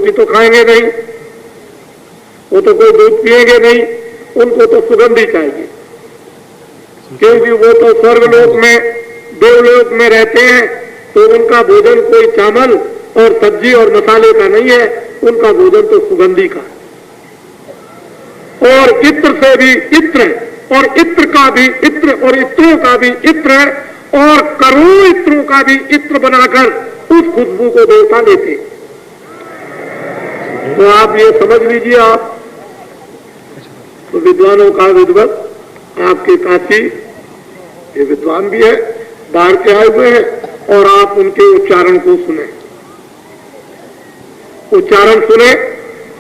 रोटी तो खाएंगे नहीं, वो तो कोई दूध पिएंगे नहीं, उनको तो सुगंधी चाहिए, क्योंकि वो तो स्वर्गलोक में, देवलोक में रहते हैं, तो उनका भोजन कोई चावल और सब्जी और मसाले का नहीं है, उनका भोजन तो सुगंधी का है। और इत्र से भी इत्र, और इत्र का भी इत्र, और इत्रों का भी इत्र, और करोड़ों इत्रों का भी इत्र बनाकर उस खुशबू को देवता लेते। तो आप ये समझ लीजिए, आप तो विद्वानों का विद्वत, आपके काशी ये विद्वान भी है, बाहर के आए हुए हैं, और आप उनके उच्चारण को सुने, उच्चारण सुने,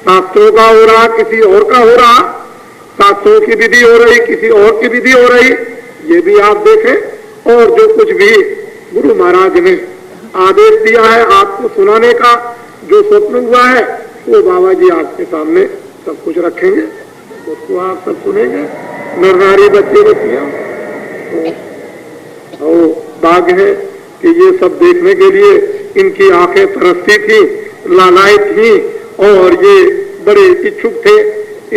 शास्त्रों का हो रहा, किसी और का हो रहा, शास्त्रों की विधि हो रही, किसी और की विधि हो रही, ये भी आप देखें। और जो कुछ भी गुरु महाराज ने आदेश दिया है आपको सुनाने का, जो स्वप्न हुआ है, वो बाबा जी आपके सामने सब कुछ रखेंगे, उसको आप सब सुनेंगे। नर नारी बच्चे बच्चियां, तो भाग्य है कि ये सब देखने के लिए इनकी आंखें तरसती थी, लालायित थी, और ये बड़े इच्छुक थे,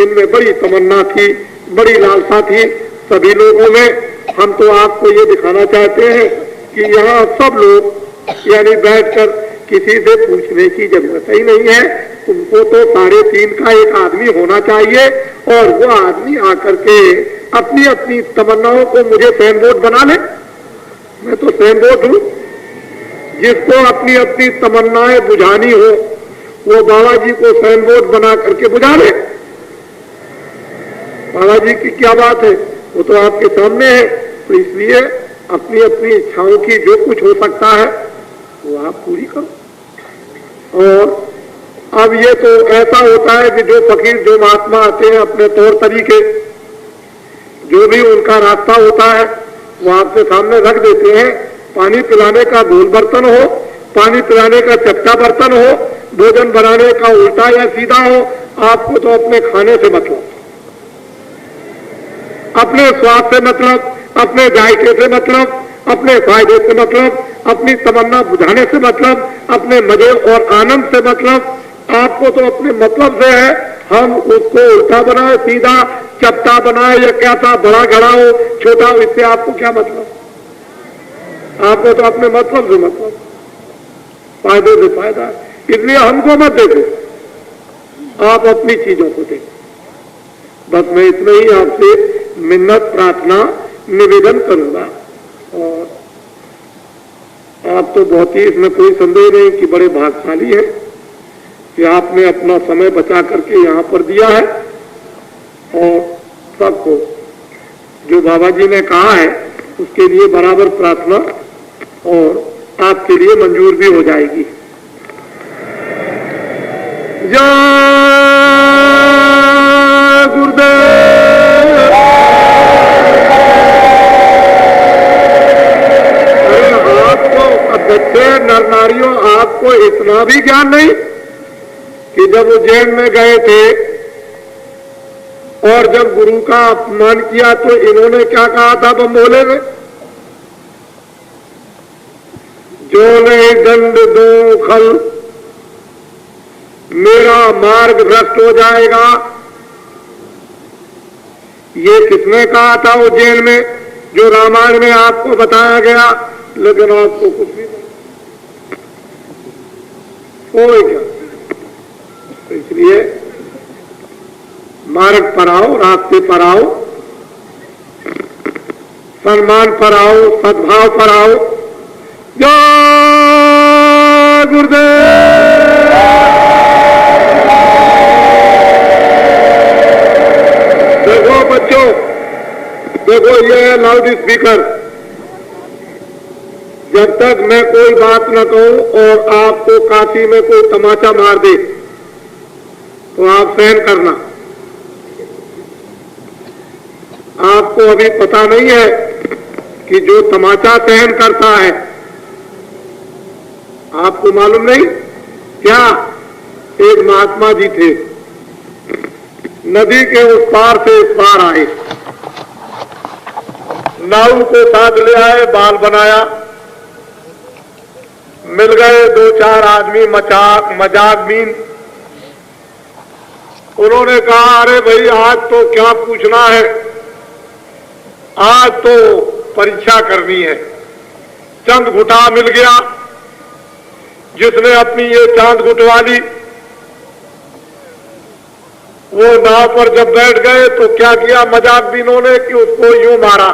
इनमें बड़ी तमन्ना थी, बड़ी लालसा थी सभी लोगों में। हम तो आपको ये दिखाना चाहते हैं कि यहाँ सब लोग यानी बैठकर किसी से पूछने की जरूरत ही नहीं है, तुमको तो 3.5 का एक आदमी होना चाहिए, और वो आदमी आकर के अपनी अपनी तमन्नाओं को मुझे सैन बोर्ड बना ले। मैं तो सैन बोर्ड हूं, जिसको अपनी अपनी तमन्नाएं बुझानी हो वो बाबा जी को सैन बोर्ड बना करके बुझा ले। बाबा जी की क्या बात है, वो तो आपके सामने है। तो इसलिए अपनी अपनी इच्छाओं की जो कुछ हो सकता है वो आप पूरी करो। और अब ये तो ऐसा होता है कि जो फकीर, जो महात्मा आते हैं, अपने तौर तरीके, जो भी उनका रास्ता होता है वो आपके सामने रख देते हैं। पानी पिलाने का गोल बर्तन हो, पानी पिलाने का चपटा बर्तन हो, भोजन बनाने का उल्टा या सीधा हो, आपको तो अपने खाने से मतलब, अपने स्वाद से मतलब, अपने जायके से मतलब, अपने फायदे से मतलब, अपनी तमन्ना बुझाने से मतलब, अपने मजे और आनंद से मतलब, आपको तो अपने मतलब से है। हम उसको उल्टा बनाए, सीधा, चपटा बनाए, या क्या था, बड़ा घड़ा हो, छोटा हो, इससे आपको क्या मतलब? आपको तो अपने मतलब से मतलब, फायदे से फायदा। इसलिए हमको मत देखो, आप अपनी चीजों को देखो। बस मैं इतना ही आपसे मिन्नत, प्रार्थना, निवेदन करूंगा। और आप तो बहुत ही, इसमें कोई संदेह नहीं कि बड़े भाग्यशाली हैं कि आपने अपना समय बचा करके यहाँ पर दिया है। और सबको जो बाबा जी ने कहा है उसके लिए बराबर प्रार्थना और आपके लिए मंजूर भी हो जाएगी। जय गुरुदेव। आपको बच्चे, नर नारियों, आपको इतना भी ज्ञान नहीं कि जब उज्जैन में गए थे और जब गुरु का अपमान किया तो इन्होंने क्या कहा था बम्बोले में? जो नहीं दंड दो खल, मेरा मार्ग भ्रष्ट हो जाएगा। ये किसने कहा था उज्जैन में? जो रामायण में आपको बताया गया, लेकिन आपको कुछ भी नहीं कोई क्या। तो इसलिए मार्ग पर आओ, रास्ते पर आओ, सम्मान पर आओ, सद्भाव पर आओ। जय गुरुदेव। देखो बच्चों, देखो ये है लाउड स्पीकर। जब तक मैं कोई बात न कहूं और आपको काशी में कोई तमाचा मार दे तो आप सहन करना। आपको अभी पता नहीं है कि जो तमाचा सहन करता है, आपको मालूम नहीं क्या? एक महात्मा जी थे, नदी के उस पार से इस पार आए, नाव को साथ ले आए, बाल बनाया, मिल गए 2-4 आदमी, मजाक बीन उन्होंने कहा अरे भाई आज तो क्या पूछना है, आज तो परीक्षा करनी है। चंद घुटा मिल गया, जिसने अपनी ये चांद घुटवा ली। वो नाव पर जब बैठ गए तो क्या किया मजाक भी इन्होंने कि उसको यूं मारा,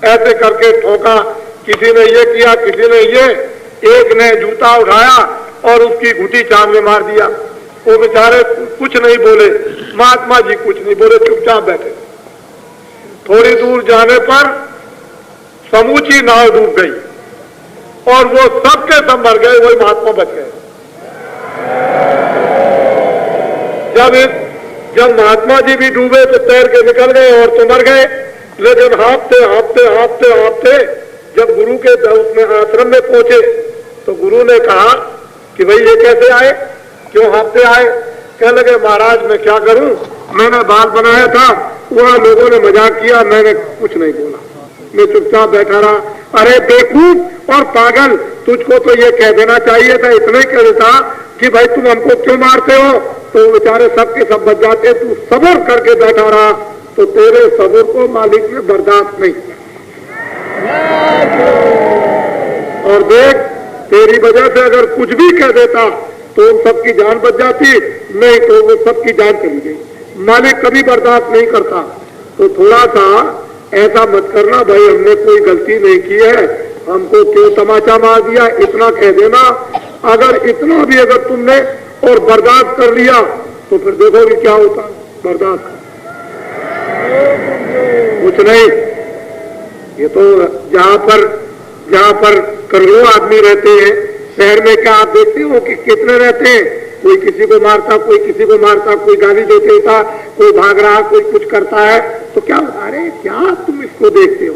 ऐसे करके ठोका, किसी ने ये किया, किसी ने ये, एक ने जूता उठाया और उसकी घुटी चांद में मार दिया। वो बेचारे कुछ नहीं बोले, महात्मा जी कुछ नहीं बोले, चुपचाप बैठे। थोड़ी दूर जाने पर समूची नाव डूब गई और वो सबके सब मर गए, वही महात्मा बच गए। जब महात्मा जी भी डूबे तो तैर के निकल गए और तो मर गए। लेकिन हाँफते हाँफते हाँफते हाँफते जब गुरु के उसमें आश्रम में पहुंचे तो गुरु ने कहा कि भाई ये कैसे आए, क्यों हाँफते आए? कहने लगे महाराज मैं क्या करूं, मैंने बाल बनाया था, वहां लोगों ने मजाक किया, मैंने कुछ नहीं बोला, मैं चुपचाप बैठा रहा। अरे बेवकूफ और पागल, तुझको तो ये कह देना चाहिए था, इतना ही कह देता कि भाई तुम हमको क्यों मारते हो, तो बेचारे सबके सब बच जाते। तू सब्र करके बैठा रहा तो तेरे सब्र को मालिक ने बर्दाश्त नहीं किया। और देख तेरी वजह से अगर कुछ भी कह देता तो उन सबकी जान बच जाती, नहीं तो वो सबकी जान चली गई। मालिक कभी बर्दाश्त नहीं करता। तो थोड़ा सा ऐसा मत करना भाई, हमने कोई गलती नहीं की है, हमको क्यों तमाचा मार दिया, इतना कह देना। अगर इतना भी अगर तुमने और बर्दाश्त कर लिया तो फिर देखोगे क्या होता। बर्दाश्त कुछ नहीं, ये तो जहां पर करोड़ों आदमी रहते हैं, शहर में क्या आप देखते हो कि कितने रहते हैं, कोई किसी को मारता, कोई किसी को मारता, कोई गाली दे देता, कोई भाग रहा, कोई कुछ करता है, तो क्या अरे क्या तुम इसको देखते हो?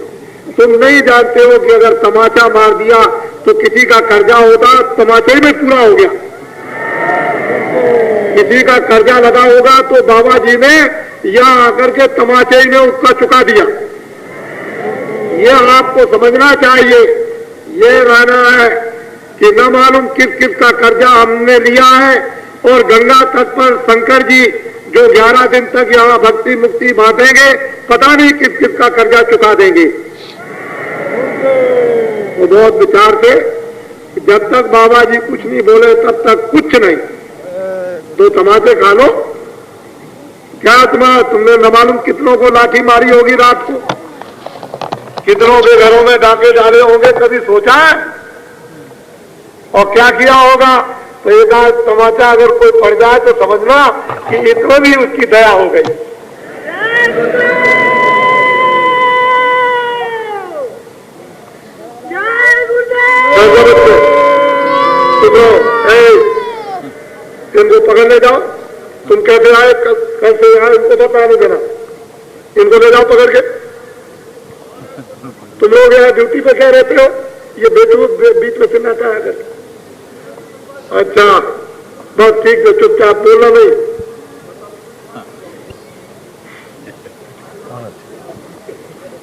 तुम नहीं जानते हो कि अगर तमाचा मार दिया तो किसी का कर्जा होता, तमाचे में पूरा हो गया। किसी का कर्जा लगा होगा तो बाबा जी ने यहाँ आकर के तमाचे में उसका चुका दिया। ये आपको समझना चाहिए। ये रहना है कि न मालूम किस किस का कर्जा हमने लिया है। और गंगा तट पर शंकर जी जो 11 दिन तक यहाँ भक्ति मुक्ति बांटेंगे, पता नहीं किस किस का कर्जा चुका देंगे। वो बहुत विचार से, जब तक बाबा जी कुछ नहीं बोले तब तक कुछ नहीं। तो तमाचे खा लो। क्या तुमने न मालूम कितनों को लाठी मारी होगी रात को, कितनों के घरों में डाके डाले होंगे, कभी सोचा है? और क्या किया होगा? तो एक आध तमाचा अगर कोई पड़ जाए तो समझना कि इतना भी उसकी दया हो गई। इनको पकड़ ले जाओ। तुम कैसे आए, कैसे आए, इनको तो पता नहीं देना। इनको ले जाओ पकड़ के। तुम लोग यहाँ ड्यूटी पे क्या रहते हो? ये बीच में चिल्लाता है अगर। अच्छा बस ठीक है, चुपचाप बोलना नहीं।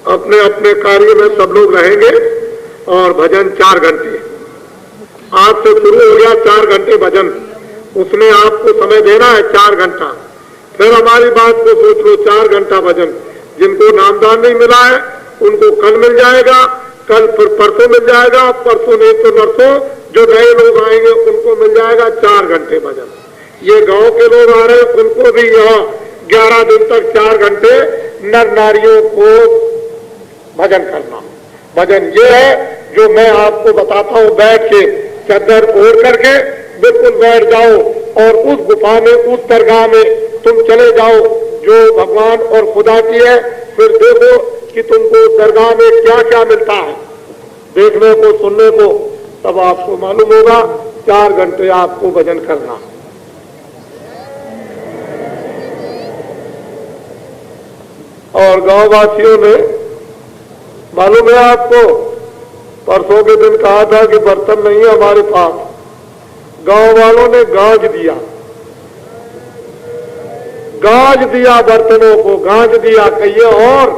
अपने अपने कार्य में सब लोग रहेंगे। और भजन 4 घंटे आज से शुरू हो गया। 4 घंटे भजन, उसमें आपको समय देना है 4 घंटा। फिर हमारी बात को सोच लो, 4 घंटा भजन। जिनको नामदान नहीं मिला है उनको कल मिल जाएगा, कल फिर परसों मिल जाएगा, परसों नहीं तो नरसों जो नए लोग आएंगे उनको मिल जाएगा 4 घंटे भजन। ये गांव के लोग आ रहे हैं, उनको भी यहाँ 11 दिन तक 4 घंटे नर नारियों को भजन करना। भजन ये है जो मैं आपको बताता हूँ। बैठ के चादर ओढ़ करके बिल्कुल बैठ जाओ और उस गुफा में, उस दरगाह में तुम चले जाओ जो भगवान और खुदा की है। फिर देखो कि तुमको उस दरगाह में क्या क्या मिलता है, देखने को, सुनने को, तब आपको मालूम होगा। 4 घंटे आपको भजन करना। और गांव वासियों ने, मालूम है आपको, परसों के दिन कहा था कि बर्तन नहीं है हमारे पास। गांव वालों ने गांज दिया, गांज दिया, बर्तनों को गांज दिया। कहिए और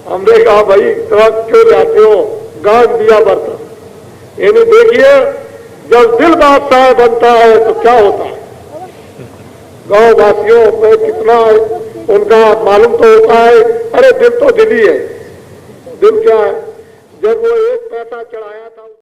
हमने कहा भाई इतना क्यों जाते हो, गांज दिया बर्तन। यानी देखिए जब दिल बादशाह बनता है तो क्या होता है। गांव वासियों में कितना उनका मालूम तो होता है। अरे दिल तो दिल ही है। दिल क्या है, जब वो 1 पैसा चढ़ाया था